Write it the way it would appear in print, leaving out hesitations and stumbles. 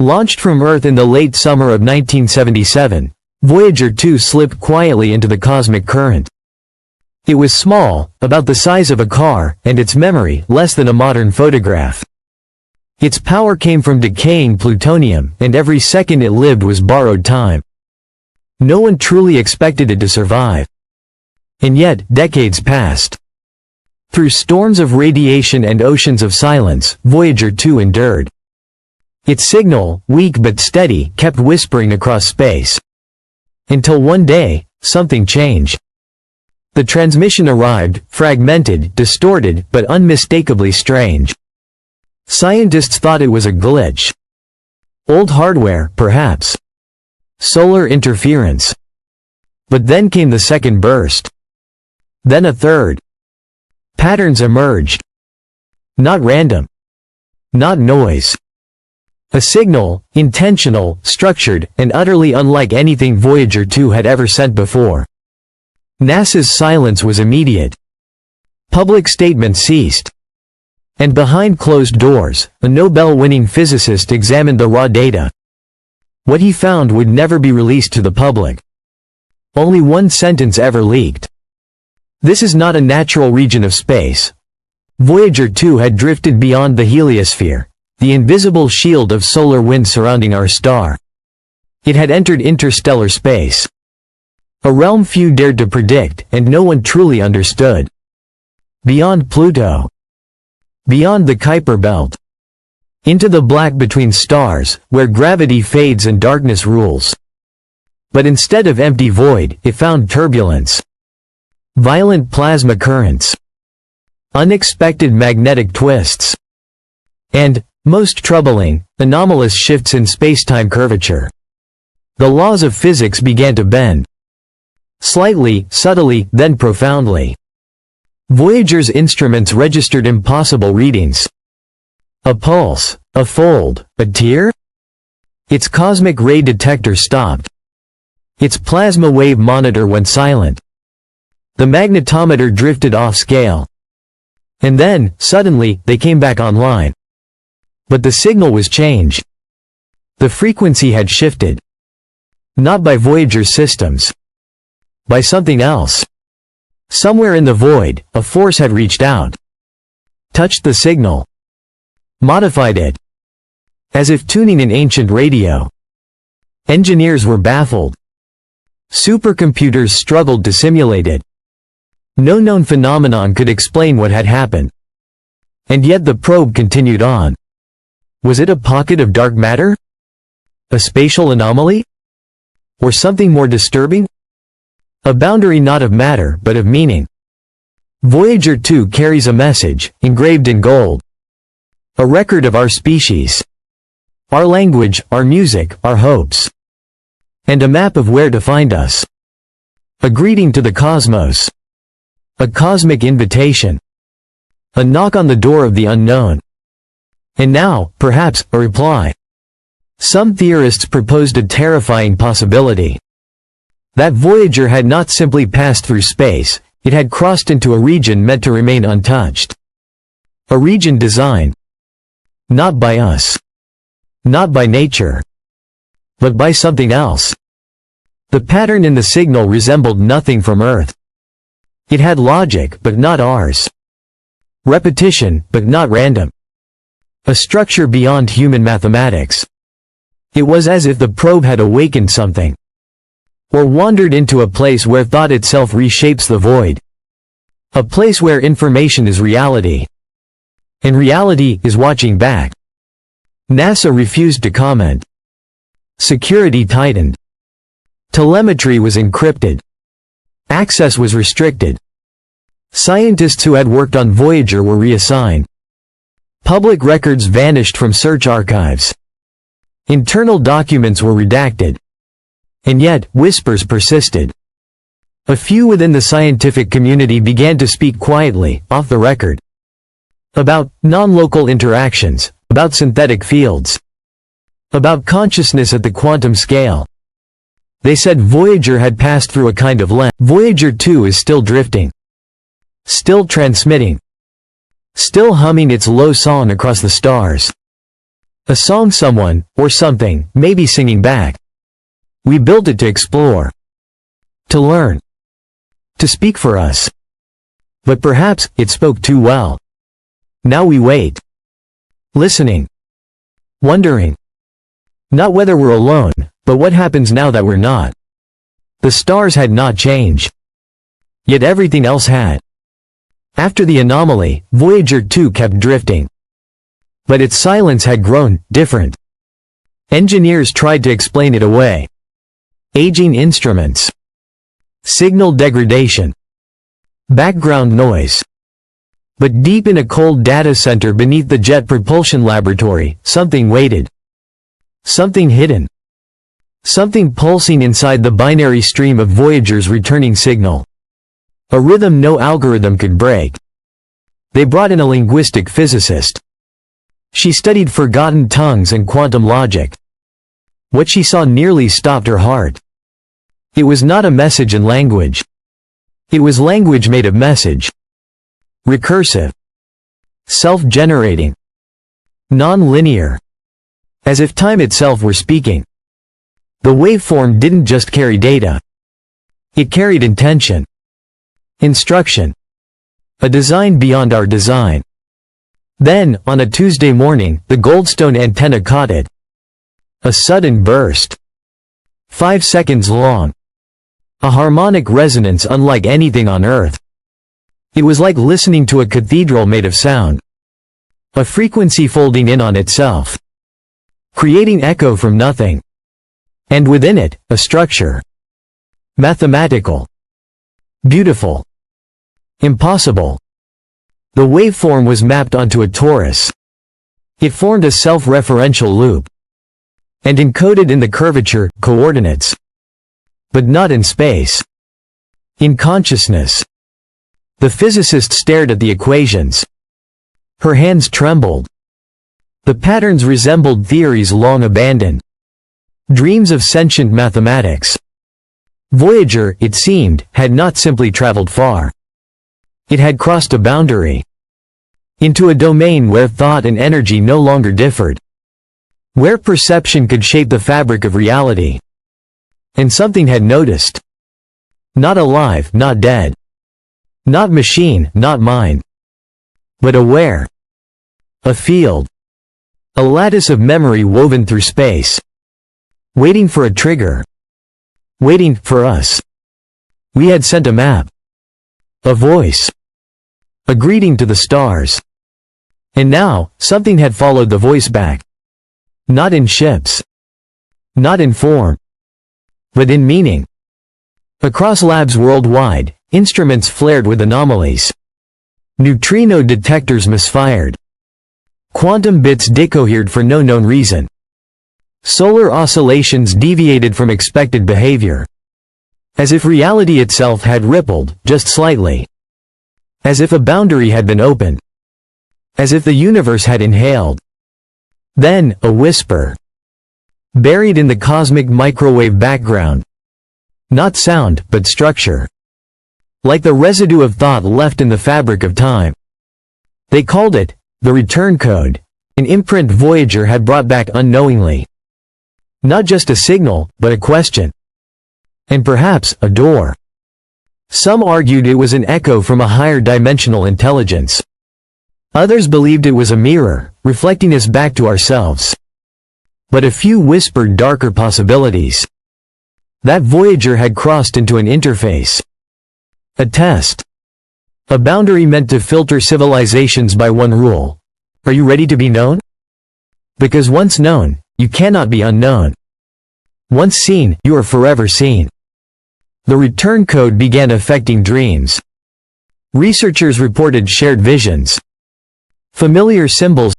Launched from Earth in the late summer of 1977, Voyager 2 slipped quietly into the cosmic current. It was small, about the size of a car, and its memory less than a modern photograph. Its power came from decaying plutonium, and every second it lived was borrowed time. No one truly expected it to survive. And yet, decades passed. Through storms of radiation and oceans of silence, Voyager 2 endured. Its signal, weak but steady, kept whispering across space. Until one day, something changed. The transmission arrived, fragmented, distorted, but unmistakably strange. Scientists thought it was a glitch. Old hardware, perhaps. Solar interference. But then came the second burst. Then a third. Patterns emerged. Not random. Not noise. A signal, intentional, structured, and utterly unlike anything Voyager 2 had ever sent before. NASA's silence was immediate. Public statements ceased. And behind closed doors, a Nobel-winning physicist examined the raw data. What he found would never be released to the public. Only one sentence ever leaked. This is not a natural region of space. Voyager 2 had drifted beyond the heliosphere, the invisible shield of solar wind surrounding our star. It had entered interstellar space. A realm few dared to predict, and no one truly understood. Beyond Pluto. Beyond the Kuiper Belt. Into the black between stars, where gravity fades and darkness rules. But instead of empty void, it found turbulence. Violent plasma currents. Unexpected magnetic twists. And, most troubling, anomalous shifts in spacetime curvature. The laws of physics began to bend. Slightly, subtly, then profoundly. Voyager's instruments registered impossible readings. A pulse, a fold, a tear? Its cosmic ray detector stopped. Its plasma wave monitor went silent. The magnetometer drifted off scale. And then, suddenly, they came back online. But the signal was changed. The frequency had shifted. Not by Voyager's systems. By something else. Somewhere in the void, a force had reached out. Touched the signal. Modified it. As if tuning an ancient radio. Engineers were baffled. Supercomputers struggled to simulate it. No known phenomenon could explain what had happened. And yet the probe continued on. Was it a pocket of dark matter? A spatial anomaly? Or something more disturbing? A boundary not of matter, but of meaning. Voyager 2 carries a message, engraved in gold. A record of our species. Our language, our music, our hopes. And a map of where to find us. A greeting to the cosmos. A cosmic invitation. A knock on the door of the unknown. And now, perhaps, a reply. Some theorists proposed a terrifying possibility. That Voyager had not simply passed through space, it had crossed into a region meant to remain untouched. A region designed. Not by us. Not by nature. But by something else. The pattern in the signal resembled nothing from Earth. It had logic, but not ours. Repetition, but not random. A structure beyond human mathematics. It was as if the probe had awakened something. Or wandered into a place where thought itself reshapes the void. A place where information is reality. And reality is watching back. NASA refused to comment. Security tightened. Telemetry was encrypted. Access was restricted. Scientists who had worked on Voyager were reassigned. Public records vanished from search archives. Internal documents were redacted. And yet, whispers persisted. A few within the scientific community began to speak quietly, off the record. About non-local interactions, about synthetic fields. About consciousness at the quantum scale. They said Voyager had passed through a kind of lens. Voyager 2 is still drifting. Still transmitting. Still humming its low song across the stars. A song someone, or something, may be singing back. We built it to explore. To learn. To speak for us. But perhaps, it spoke too well. Now we wait. Listening. Wondering. Not whether we're alone, but what happens now that we're not. The stars had not changed. Yet everything else had. After the anomaly, Voyager 2 kept drifting. But its silence had grown different. Engineers tried to explain it away. Aging instruments. Signal degradation. Background noise. But deep in a cold data center beneath the Jet Propulsion Laboratory, something waited. Something hidden. Something pulsing inside the binary stream of Voyager's returning signal. A rhythm no algorithm could break. They brought in a linguistic physicist. She studied forgotten tongues and quantum logic. What she saw nearly stopped her heart. It was not a message in language. It was language made of message. Recursive. Self-generating. Non-linear. As if time itself were speaking. The waveform didn't just carry data. It carried intention. Instruction. A design beyond our design. Then, on a Tuesday morning, the Goldstone antenna caught it. A sudden burst. 5 seconds long. A harmonic resonance unlike anything on Earth. It was like listening to a cathedral made of sound. A frequency folding in on itself. Creating echo from nothing. And within it, a structure. Mathematical. Beautiful. Impossible. The waveform was mapped onto a torus. It formed a self-referential loop. And encoded in the curvature, coordinates. But not in space. In consciousness. The physicist stared at the equations. Her hands trembled. The patterns resembled theories long abandoned. Dreams of sentient mathematics. Voyager, it seemed, had not simply traveled far. It had crossed a boundary. Into a domain where thought and energy no longer differed. Where perception could shape the fabric of reality. And something had noticed. Not alive, not dead. Not machine, not mind. But aware. A field. A lattice of memory woven through space. Waiting for a trigger. Waiting for us. We had sent a map. A voice. A greeting to the stars. And now, something had followed the voice back. Not in ships. Not in form. But in meaning. Across labs worldwide, instruments flared with anomalies. Neutrino detectors misfired. Quantum bits decohered for no known reason. Solar oscillations deviated from expected behavior. As if reality itself had rippled, just slightly. As if a boundary had been opened. As if the universe had inhaled. Then, a whisper. Buried in the cosmic microwave background. Not sound, but structure. Like the residue of thought left in the fabric of time. They called it, the return code, an imprint Voyager had brought back unknowingly. Not just a signal, but a question. And perhaps, a door. Some argued it was an echo from a higher dimensional intelligence. Others believed it was a mirror, reflecting us back to ourselves. But a few whispered darker possibilities. That Voyager had crossed into an interface. A test. A boundary meant to filter civilizations by one rule. Are you ready to be known? Because once known, you cannot be unknown. Once seen, you are forever seen. The return code began affecting dreams. Researchers reported shared visions. Familiar symbols,